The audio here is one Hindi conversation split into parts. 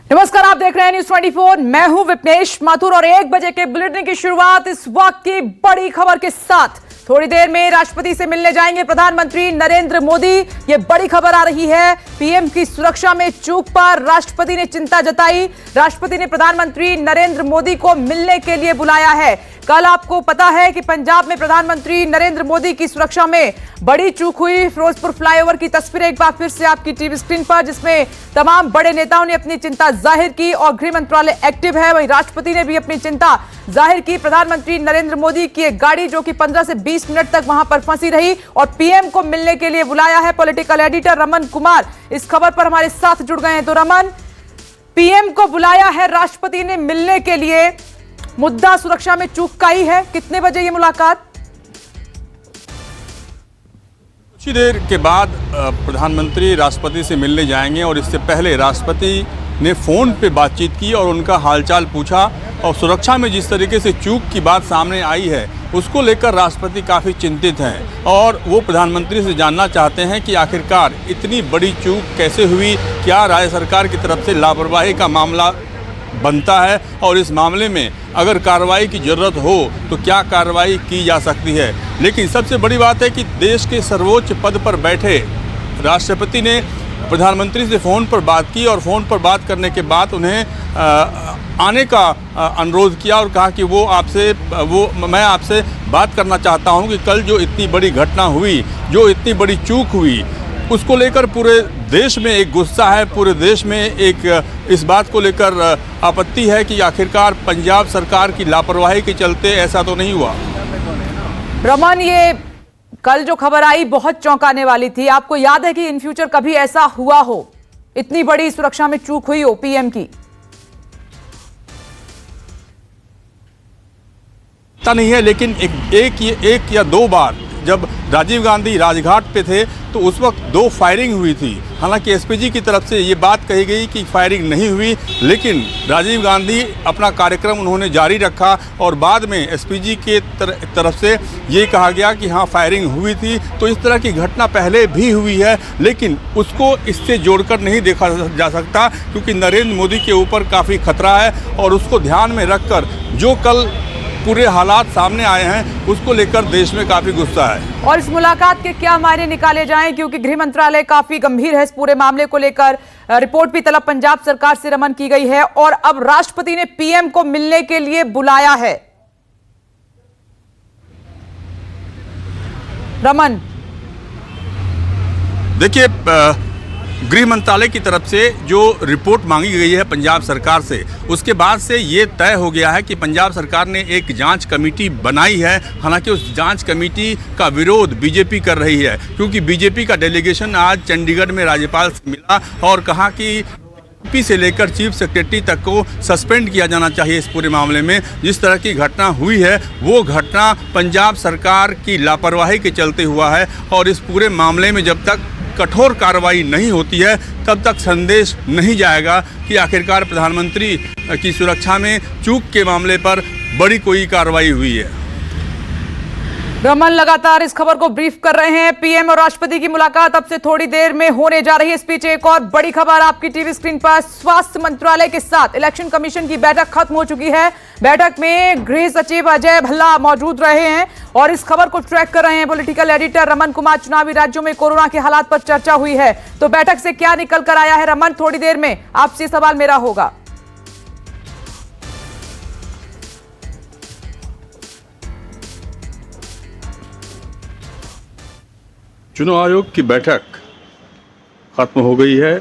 नमस्कार, आप देख रहे हैं न्यूज 24। मैं हूं विपनेश माथुर और 1 बजे के बुलेटिन की शुरुआत इस वक्त की बड़ी खबर के साथ। थोड़ी देर में राष्ट्रपति से मिलने जाएंगे प्रधानमंत्री नरेंद्र मोदी। ये बड़ी खबर आ रही है। पीएम की सुरक्षा में चूक पर राष्ट्रपति ने चिंता जताई। राष्ट्रपति ने प्रधानमंत्री नरेंद्र मोदी को मिलने के लिए बुलाया है। कल आपको पता है कि पंजाब में प्रधानमंत्री नरेंद्र मोदी की सुरक्षा में बड़ी चूक हुई। फिरोजपुर फ्लाईओवर की तस्वीरें एक बार फिर से आपकी टीवी स्क्रीन पर, जिसमें तमाम बड़े नेताओं ने अपनी चिंता जाहिर की और गृह मंत्रालय एक्टिव है। वहीं राष्ट्रपति ने भी अपनी चिंता जाहिर की। प्रधानमंत्री नरेंद्र मोदी की एक गाड़ी जो कि 15 से 20 मिनट तक वहां पर फंसी रही और पीएम को मिलने के लिए बुलाया है। पॉलिटिकल एडिटर रमन कुमार इस खबर पर हमारे साथ जुड़ गए हैं। तो रमन, पीएम को बुलाया है राष्ट्रपति ने मिलने के लिए, मुद्दा सुरक्षा में चूक का ही है। कितने बजे ये मुलाकात? कुछ ही देर के बाद प्रधानमंत्री राष्ट्रपति से मिलने जाएंगे और इससे पहले राष्ट्रपति ने फ़ोन पे बातचीत की और उनका हालचाल पूछा। और सुरक्षा में जिस तरीके से चूक की बात सामने आई है उसको लेकर राष्ट्रपति काफ़ी चिंतित हैं और वो प्रधानमंत्री से जानना चाहते हैं कि आखिरकार इतनी बड़ी चूक कैसे हुई, क्या राज्य सरकार की तरफ से लापरवाही का मामला बनता है और इस मामले में अगर कार्रवाई की ज़रूरत हो तो क्या कार्रवाई की जा सकती है। लेकिन सबसे बड़ी बात है कि देश के सर्वोच्च पद पर बैठे राष्ट्रपति ने प्रधानमंत्री से फ़ोन पर बात की और फ़ोन पर बात करने के बाद उन्हें आने का अनुरोध किया और कहा कि मैं आपसे बात करना चाहता हूं कि कल जो इतनी बड़ी घटना हुई, जो इतनी बड़ी चूक हुई, उसको लेकर पूरे देश में एक गुस्सा है, पूरे देश में एक इस बात को लेकर आपत्ति है कि आखिरकार पंजाब सरकार की लापरवाही के चलते ऐसा तो नहीं हुआ। रमन, ये कल जो खबर आई बहुत चौंकाने वाली थी। आपको याद है कि इन फ्यूचर कभी ऐसा हुआ हो, इतनी बड़ी सुरक्षा में चूक हुई हो पीएम की? पता नहीं है, लेकिन एक या दो बार जब राजीव गांधी राजघाट पे थे तो उस वक्त 2 फायरिंग हुई थी। हालांकि एसपीजी की तरफ से ये बात कही गई कि फायरिंग नहीं हुई, लेकिन राजीव गांधी अपना कार्यक्रम उन्होंने जारी रखा और बाद में एसपीजी के तरफ से ये कहा गया कि हाँ फायरिंग हुई थी। तो इस तरह की घटना पहले भी हुई है, लेकिन उसको इससे जोड़कर नहीं देखा जा सकता क्योंकि नरेंद्र मोदी के ऊपर काफ़ी खतरा है और उसको ध्यान में रखकर जो कल पूरे हालात सामने आए हैं उसको लेकर देश में काफी गुस्सा है। और इस मुलाकात के क्या मायने निकाले जाएं, क्योंकि गृह मंत्रालय काफी गंभीर है इस पूरे मामले को लेकर। रिपोर्ट भी तलब पंजाब सरकार से रमन की गई है और अब राष्ट्रपति ने पीएम को मिलने के लिए बुलाया है। रमन, देखिए, गृह मंत्रालय की तरफ से जो रिपोर्ट मांगी गई है पंजाब सरकार से, उसके बाद से ये तय हो गया है कि पंजाब सरकार ने एक जांच कमेटी बनाई है। हालांकि उस जांच कमेटी का विरोध बीजेपी कर रही है क्योंकि बीजेपी का डेलीगेशन आज चंडीगढ़ में राज्यपाल से मिला और कहा कि यूपी से लेकर चीफ सेक्रेटरी तक को सस्पेंड किया जाना चाहिए इस पूरे मामले में। जिस तरह की घटना हुई है वो घटना पंजाब सरकार की लापरवाही के चलते हुआ है और इस पूरे मामले में जब तक कठोर कार्रवाई नहीं होती है तब तक संदेश नहीं जाएगा कि आखिरकार प्रधानमंत्री की सुरक्षा में चूक के मामले पर बड़ी कोई कार्रवाई हुई है। रमन लगातार इस खबर को ब्रीफ कर रहे हैं। पीएम और राष्ट्रपति की मुलाकात अब से थोड़ी देर में होने जा रही है। इस बीच एक और बड़ी खबर आपकी टीवी स्क्रीन पर। स्वास्थ्य मंत्रालय के साथ इलेक्शन कमीशन की बैठक खत्म हो चुकी है। बैठक में गृह सचिव अजय भल्ला मौजूद रहे हैं और इस खबर को ट्रैक कर रहे हैं पॉलिटिकल एडिटर रमन कुमार। चुनावी राज्यों में कोरोना के हालात पर चर्चा हुई है, तो बैठक से क्या निकल कर आया है रमन, थोड़ी देर में आपसे सवाल मेरा होगा। चुनाव आयोग की बैठक खत्म हो गई है।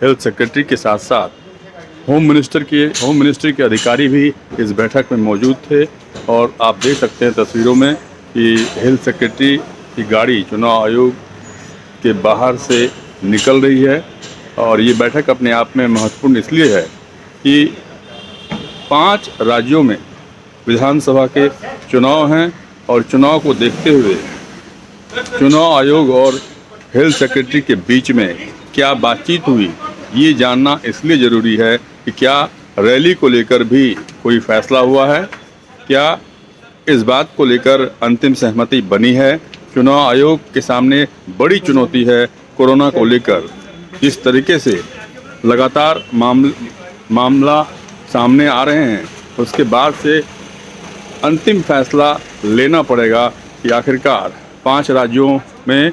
हेल्थ सेक्रेटरी के साथ साथ होम मिनिस्ट्री के अधिकारी भी इस बैठक में मौजूद थे और आप देख सकते हैं तस्वीरों में कि हेल्थ सेक्रेटरी की गाड़ी चुनाव आयोग के बाहर से निकल रही है। और ये बैठक अपने आप में महत्वपूर्ण इसलिए है कि 5 राज्यों में विधानसभा के चुनाव हैं और चुनाव को देखते हुए चुनाव आयोग और हेल्थ सेक्रेटरी के बीच में क्या बातचीत हुई ये जानना इसलिए ज़रूरी है कि क्या रैली को लेकर भी कोई फैसला हुआ है, क्या इस बात को लेकर अंतिम सहमति बनी है। चुनाव आयोग के सामने बड़ी चुनौती है कोरोना को लेकर। जिस तरीके से लगातार मामला सामने आ रहे हैं, उसके बाद से अंतिम फैसला लेना पड़ेगा कि आखिरकार 5 राज्यों में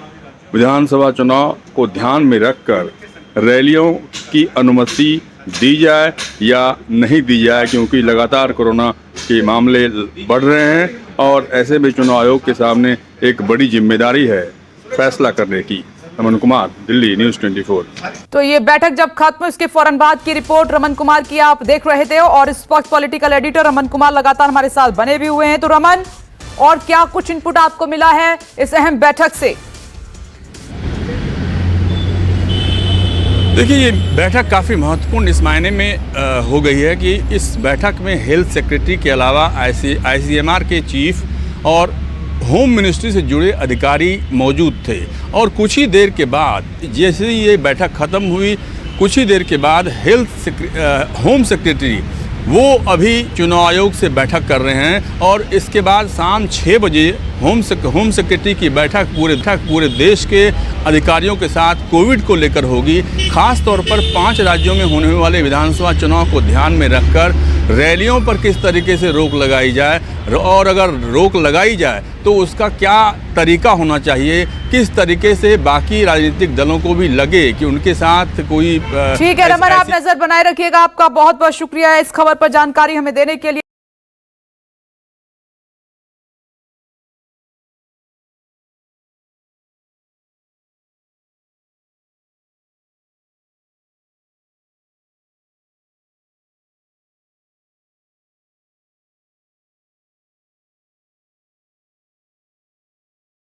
विधानसभा चुनाव को ध्यान में रखकर रैलियों की अनुमति दी जाए या नहीं दी जाए, क्योंकि लगातार कोरोना के मामले बढ़ रहे हैं और ऐसे में चुनाव आयोग के सामने एक बड़ी जिम्मेदारी है फैसला करने की। रमन कुमार, दिल्ली, न्यूज़ 24। तो ये बैठक जब खत्म हुई, उसके फौरन बाद की रिपोर्ट रमन कुमार की आप देख रहे थे और इस वक्त पॉलिटिकल एडिटर रमन कुमार लगातार हमारे साथ बने भी हुए हैं। तो रमन, और क्या कुछ इनपुट आपको मिला है इस अहम बैठक से? देखिए, ये बैठक काफ़ी महत्वपूर्ण इस मायने में हो गई है कि इस बैठक में हेल्थ सेक्रेटरी के अलावा आईसीएमआर के चीफ और होम मिनिस्ट्री से जुड़े अधिकारी मौजूद थे। और कुछ ही देर के बाद, जैसे ही ये बैठक ख़त्म हुई, कुछ ही देर के बाद होम सेक्रेटरी वो अभी चुनाव आयोग से बैठक कर रहे हैं और इसके बाद शाम 6 बजे होम सेक्रेटरी की बैठक पूरे देश के अधिकारियों के साथ कोविड को लेकर होगी। खास तौर पर 5 राज्यों में होने वाले विधानसभा चुनाव को ध्यान में रखकर रैलियों पर किस तरीके से रोक लगाई जाए, और अगर रोक लगाई जाए तो उसका क्या तरीका होना चाहिए, किस तरीके से बाकी राजनीतिक दलों को भी लगे कि उनके साथ कोई। ठीक है रमन, आप नजर बनाए रखिएगा। आपका बहुत बहुत शुक्रिया इस खबर पर जानकारी हमें देने के लिए।